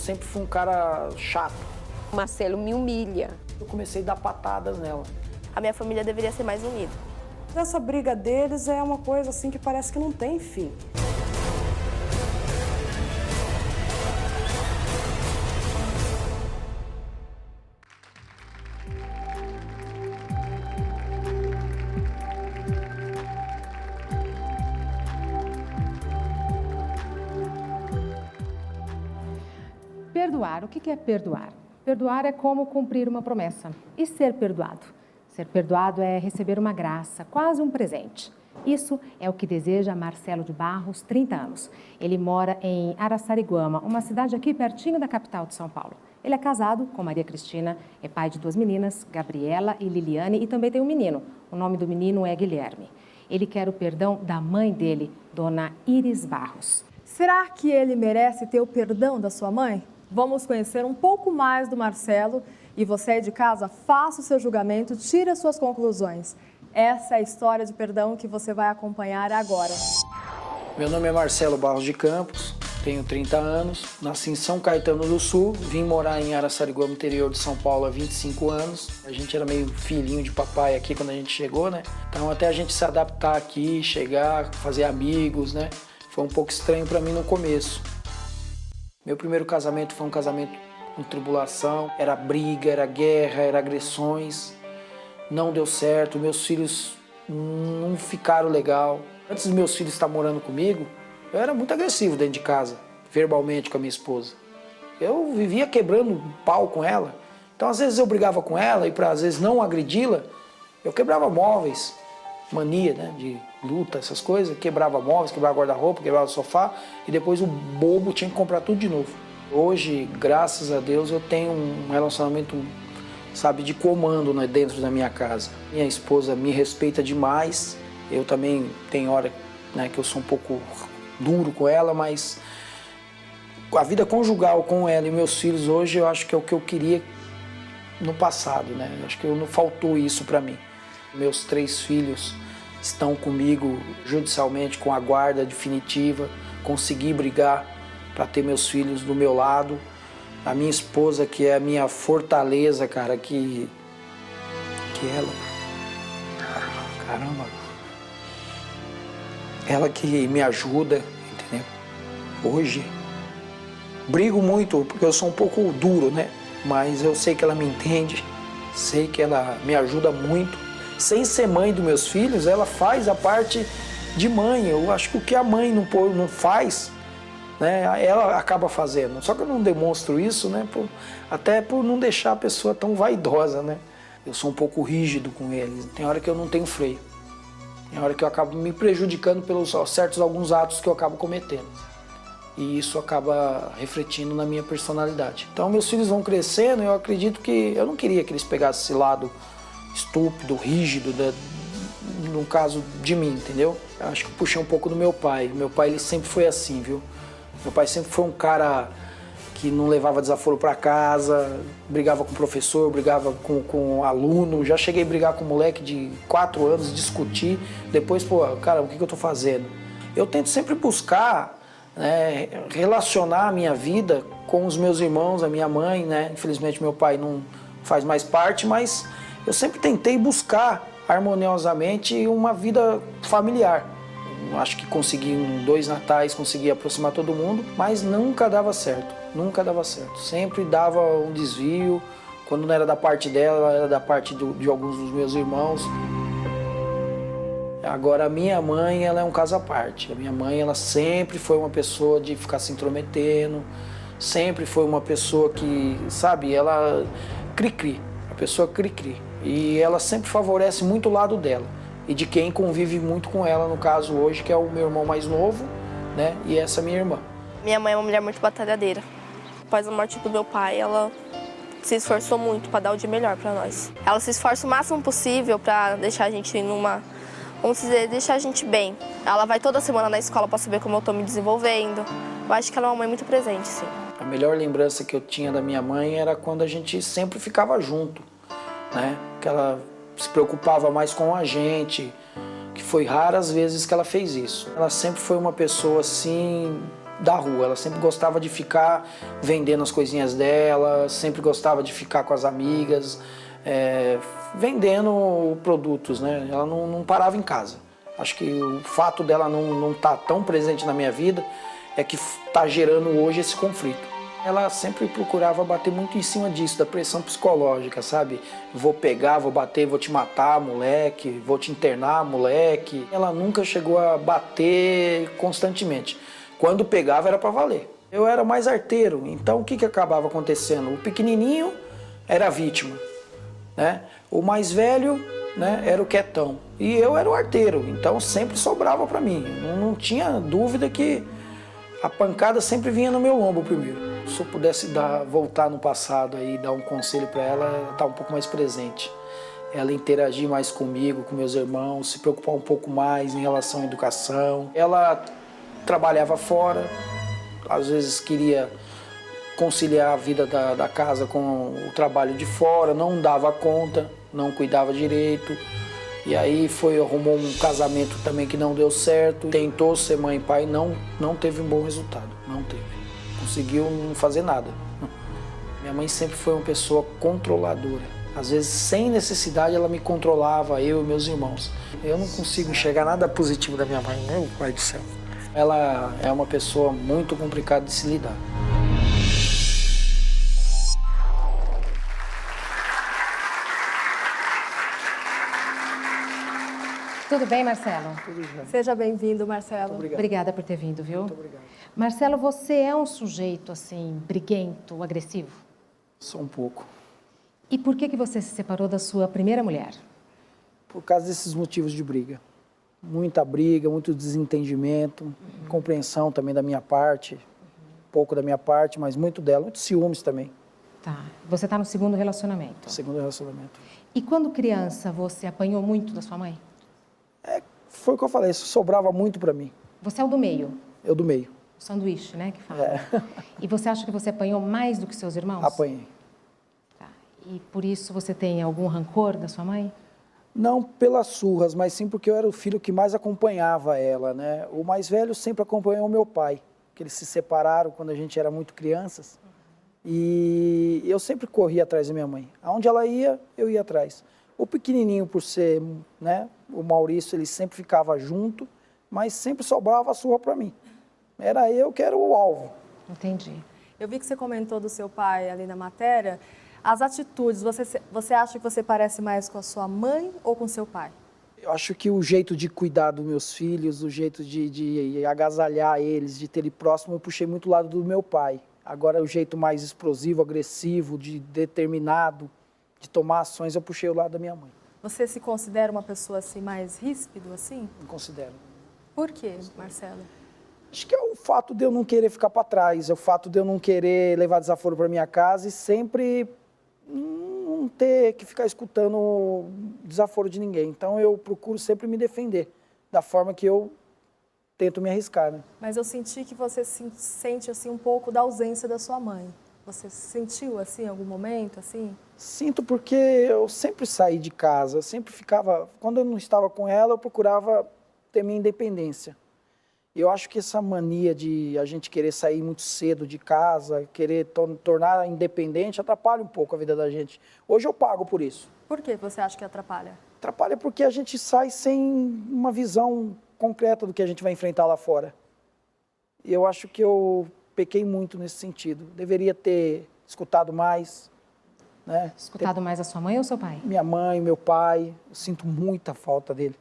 sempre fui um cara chato. O Marcelo me humilha. Eu comecei a dar patadas nela. A minha família deveria ser mais unida. Essa briga deles é uma coisa assim que parece que não tem fim. Perdoar, o que é perdoar? Perdoar é como cumprir uma promessa. E ser perdoado? Ser perdoado é receber uma graça, quase um presente. Isso é o que deseja Marcelo de Barros, 30 anos. Ele mora em Araçariguama, uma cidade aqui pertinho da capital de São Paulo. Ele é casado com Maria Cristina, é pai de 2 meninas, Gabriela e Liliane, e também tem um menino. O nome do menino é Guilherme. Ele quer o perdão da mãe dele, dona Iris Barros. Será que ele merece ter o perdão da sua mãe? Vamos conhecer um pouco mais do Marcelo e você aí de casa, faça o seu julgamento, tire as suas conclusões. Essa é a história de perdão que você vai acompanhar agora. Meu nome é Marcelo Barros de Campos, tenho 30 anos, nasci em São Caetano do Sul, vim morar em Araçariguama, interior de São Paulo, há 25 anos. A gente era meio filhinho de papai aqui quando a gente chegou, né? Então até a gente se adaptar aqui, chegar, fazer amigos, né? Foi um pouco estranho para mim no começo. Meu primeiro casamento foi um casamento com tribulação, era briga, era guerra, era agressões. Não deu certo, meus filhos não ficaram legal. Antes dos meus filhos estar morando comigo, eu era muito agressivo dentro de casa, verbalmente com a minha esposa. Eu vivia quebrando pau com ela. Então às vezes eu brigava com ela e para às vezes não agredi-la, eu quebrava móveis, mania, né, de luta, essas coisas, quebrava móveis, quebrava guarda-roupa, quebrava sofá e depois o bobo tinha que comprar tudo de novo. Hoje, graças a Deus, eu tenho um relacionamento, sabe, de comando, né, dentro da minha casa. Minha esposa me respeita demais, eu também tenho hora, né, que eu sou um pouco duro com ela, mas a vida conjugal com ela e meus filhos hoje eu acho que é o que eu queria no passado, né? Acho que não faltou isso para mim. Meus 3 filhos estão comigo judicialmente com a guarda definitiva, consegui brigar para ter meus filhos do meu lado. A minha esposa, que é a minha fortaleza, cara, que ela... Caramba! Ela que me ajuda, entendeu? Hoje, brigo muito, porque eu sou um pouco duro, né? Mas eu sei que ela me entende, sei que ela me ajuda muito. Sem ser mãe dos meus filhos, ela faz a parte de mãe. Eu acho que o que a mãe não faz, né, ela acaba fazendo. Só que eu não demonstro isso, né, até por não deixar a pessoa tão vaidosa, né. Eu sou um pouco rígido com eles. Tem hora que eu não tenho freio. Tem hora que eu acabo me prejudicando pelos alguns atos que eu acabo cometendo. E isso acaba refletindo na minha personalidade. Então meus filhos vão crescendo e eu acredito que... Eu não queria que eles pegassem esse lado estúpido, rígido, no caso de mim, entendeu? Eu acho que eu puxei um pouco do meu pai. Meu pai, ele sempre foi assim, viu? Meu pai sempre foi um cara que não levava desaforo para casa, brigava com o professor, brigava com o aluno. Já cheguei a brigar com um moleque de 4 anos, discutir. Depois, pô, cara, o que eu tô fazendo? Eu tento sempre buscar, né, relacionar a minha vida com os meus irmãos, a minha mãe, né? Infelizmente, meu pai não faz mais parte, mas eu sempre tentei buscar harmoniosamente uma vida familiar. Acho que consegui 2 natais, consegui aproximar todo mundo, mas nunca dava certo, nunca dava certo. Sempre dava um desvio, quando não era da parte dela, era da parte de alguns dos meus irmãos. Agora, a minha mãe, ela é um caso à parte. A minha mãe, ela sempre foi uma pessoa de ficar se intrometendo, sempre foi uma pessoa que, sabe, ela cri-cri, a pessoa cri-cri. E ela sempre favorece muito o lado dela e de quem convive muito com ela, no caso hoje, que é o meu irmão mais novo, né, e essa minha irmã. Minha mãe é uma mulher muito batalhadeira. Após a morte do meu pai, ela se esforçou muito para dar o de melhor para nós. Ela se esforça o máximo possível para deixar a gente vamos dizer, deixar a gente bem. Ela vai toda semana na escola para saber como eu estou me desenvolvendo. Eu acho que ela é uma mãe muito presente, sim. A melhor lembrança que eu tinha da minha mãe era quando a gente sempre ficava junto, né? Que ela se preocupava mais com a gente, que foi raras vezes que ela fez isso. Ela sempre foi uma pessoa assim, da rua. Ela sempre gostava de ficar vendendo as coisinhas dela, sempre gostava de ficar com as amigas, vendendo produtos, né? Ela não parava em casa. Acho que o fato dela não estar tão presente na minha vida é que está gerando hoje esse conflito. Ela sempre procurava bater muito em cima disso, da pressão psicológica, sabe? Vou pegar, vou bater, vou te matar, moleque, vou te internar, moleque. Ela nunca chegou a bater constantemente. Quando pegava era para valer. Eu era mais arteiro, então o que acabava acontecendo? O pequenininho era a vítima, né? O mais velho, né, era o quietão. E eu era o arteiro, então sempre sobrava para mim. Não tinha dúvida que a pancada sempre vinha no meu lombo primeiro. Se eu pudesse voltar no passado e dar um conselho para ela estar um pouco mais presente. Ela interagir mais comigo, com meus irmãos, se preocupar um pouco mais em relação à educação. Ela trabalhava fora, às vezes queria conciliar a vida da casa com o trabalho de fora, não dava conta, não cuidava direito. E aí arrumou um casamento também que não deu certo. Tentou ser mãe e pai, não teve um bom resultado, não teve. Conseguiu não fazer nada. Minha mãe sempre foi uma pessoa controladora. Às vezes, sem necessidade, ela me controlava, eu e meus irmãos. Eu não consigo enxergar nada positivo da minha mãe, meu pai do céu. Ela é uma pessoa muito complicada de se lidar. Tudo bem, Marcelo? Tudo bem. Seja bem-vindo, Marcelo. Muito obrigado. Obrigada por ter vindo, viu? Muito obrigado. Marcelo, você é um sujeito, assim, briguento, agressivo? Só um pouco. E por que você se separou da sua primeira mulher? Por causa desses motivos de briga. Muita briga, muito desentendimento, compreensão também da minha parte, pouco da minha parte, mas muito dela, muito ciúmes também. Tá. Você está no segundo relacionamento. Segundo relacionamento. E quando criança, você apanhou muito da sua mãe? Foi o que eu falei, isso sobrava muito para mim. Você é o do meio? Eu do meio. O sanduíche, né, que fala. E você acha que você apanhou mais do que seus irmãos? Apanhei. Tá. E por isso você tem algum rancor da sua mãe? Não pelas surras, mas sim porque eu era o filho que mais acompanhava ela, né? O mais velho sempre acompanhou o meu pai, que eles se separaram quando a gente era muito crianças. E eu sempre corria atrás da minha mãe. Aonde ela ia, eu ia atrás. O pequenininho, por ser, né, o Maurício, ele sempre ficava junto, mas sempre sobrava a surra para mim. Era eu que era o alvo. Entendi. Eu vi que você comentou do seu pai ali na matéria. As atitudes, você acha que você parece mais com a sua mãe ou com seu pai? Eu acho que o jeito de cuidar dos meus filhos, o jeito de agasalhar eles, de ter ele próximo, eu puxei muito o lado do meu pai. Agora, o jeito mais explosivo, agressivo, determinado, de tomar ações, eu puxei o lado da minha mãe. Você se considera uma pessoa assim mais ríspido assim? Não considero. Por quê, Marcelo? Acho que é o fato de eu não querer ficar para trás, é o fato de eu não querer levar desaforo para minha casa e sempre não ter que ficar escutando desaforo de ninguém. Então eu procuro sempre me defender da forma que eu tento me arriscar, né? Mas eu senti que você sente assim um pouco da ausência da sua mãe. Você sentiu assim em algum momento assim? Sinto porque eu sempre saí de casa, sempre ficava, quando eu não estava com ela, eu procurava ter minha independência. Eu acho que essa mania de a gente querer sair muito cedo de casa, querer tornar independente, atrapalha um pouco a vida da gente. Hoje eu pago por isso. Por que você acha que atrapalha? Atrapalha porque a gente sai sem uma visão concreta do que a gente vai enfrentar lá fora. E eu acho que eu pequei muito nesse sentido. Deveria ter escutado mais, né? Escutado mais a sua mãe ou seu pai? Minha mãe, meu pai, eu sinto muita falta dele.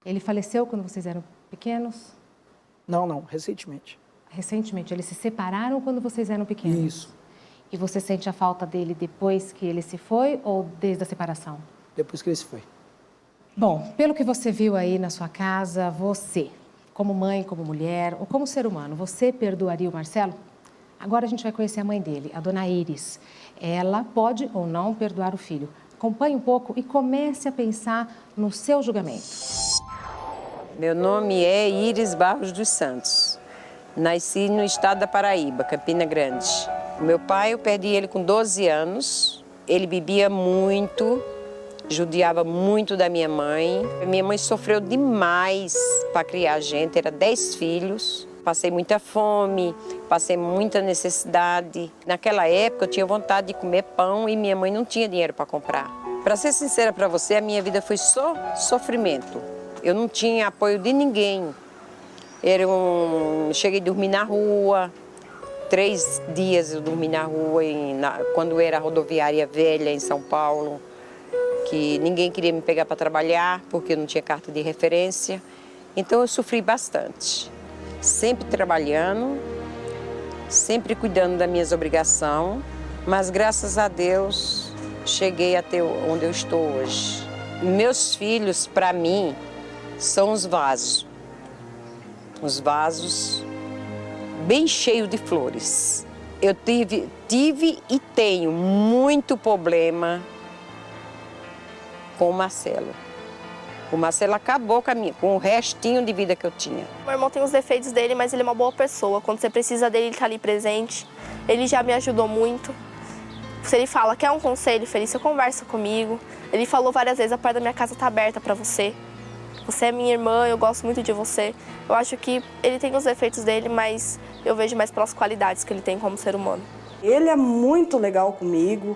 Ele faleceu quando vocês eram pequenos? Não, recentemente. Recentemente, eles se separaram quando vocês eram pequenos? Isso. E você sente a falta dele depois que ele se foi ou desde a separação? Depois que ele se foi. Bom, pelo que você viu aí na sua casa, você, como mãe, como mulher ou como ser humano, você perdoaria o Marcelo? Agora a gente vai conhecer a mãe dele, a dona Iris. Ela pode ou não perdoar o filho. Acompanhe um pouco e comece a pensar no seu julgamento. Meu nome é Iris Barros dos Santos. Nasci no estado da Paraíba, Campina Grande. Meu pai, eu perdi ele com 12 anos. Ele bebia muito, judiava muito da minha mãe. Minha mãe sofreu demais para criar a gente, era 10 filhos. passei muita fome, passei muita necessidade. Naquela época eu tinha vontade de comer pão e minha mãe não tinha dinheiro para comprar. Para ser sincera para você, a minha vida foi só sofrimento. Eu não tinha apoio de ninguém. Cheguei a dormir na rua. 3 dias eu dormi na rua, quando era rodoviária velha em São Paulo, que ninguém queria me pegar para trabalhar, porque eu não tinha carta de referência. Então eu sofri bastante. Sempre trabalhando, sempre cuidando das minhas obrigações, mas graças a Deus cheguei até onde eu estou hoje. Meus filhos, para mim, são os vasos bem cheios de flores. Eu tive e tenho muito problema com o Marcelo. O Marcelo acabou com o restinho de vida que eu tinha. Meu irmão tem os defeitos dele, mas ele é uma boa pessoa. Quando você precisa dele, ele está ali presente. Ele já me ajudou muito. Se ele fala, quer um conselho, Felícia, conversa comigo. Ele falou várias vezes, a porta da minha casa está aberta para você. Você é minha irmã, eu gosto muito de você. Eu acho que ele tem os defeitos dele, mas eu vejo mais pelas qualidades que ele tem como ser humano. Ele é muito legal comigo,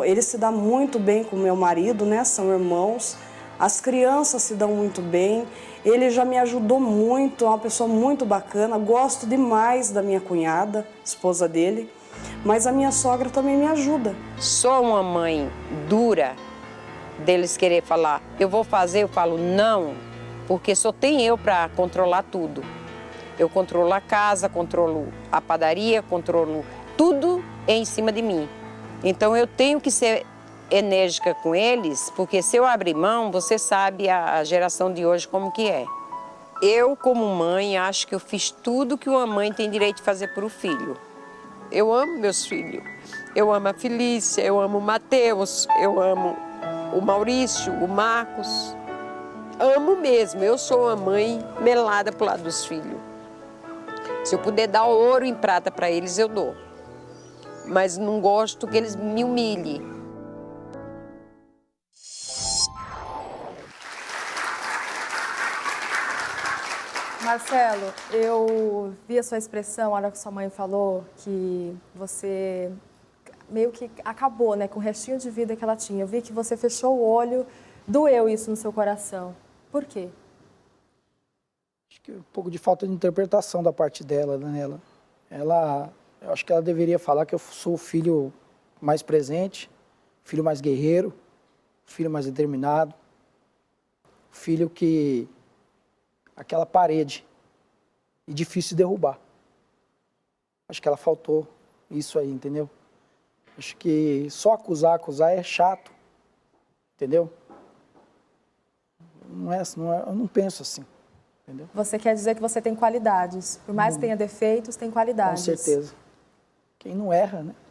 ele se dá muito bem com meu marido, né? São irmãos. As crianças se dão muito bem. Ele já me ajudou muito, é uma pessoa muito bacana. Gosto demais da minha cunhada, esposa dele. Mas a minha sogra também me ajuda. Sou uma mãe dura deles querer falar, eu vou fazer, eu falo não, porque só tem eu para controlar tudo. Eu controlo a casa, controlo a padaria, controlo tudo em cima de mim. Então eu tenho que ser enérgica com eles, porque se eu abrir mão, você sabe a geração de hoje como que é. Eu, como mãe, acho que eu fiz tudo que uma mãe tem direito de fazer por um filho. Eu amo meus filhos. Eu amo a Felícia, eu amo o Matheus, eu amo o Maurício, o Marcos. Amo mesmo. Eu sou uma mãe melada pro lado dos filhos. Se eu puder dar ouro em prata para eles, eu dou. Mas não gosto que eles me humilhem. Marcelo, eu vi a sua expressão, a hora que sua mãe falou que você meio que acabou, né, com o restinho de vida que ela tinha. Eu vi que você fechou o olho, doeu isso no seu coração. Por quê? Acho que um pouco de falta de interpretação da parte dela, né? Eu acho que ela deveria falar que eu sou o filho mais presente, filho mais guerreiro, filho mais determinado, filho que... aquela parede e difícil de derrubar. Acho que ela faltou isso aí, entendeu? Acho que só acusar é chato, entendeu? Eu não penso assim, entendeu? Você quer dizer que você tem qualidades, por mais que tenha defeitos, tem qualidades. Com certeza. Quem não erra, né?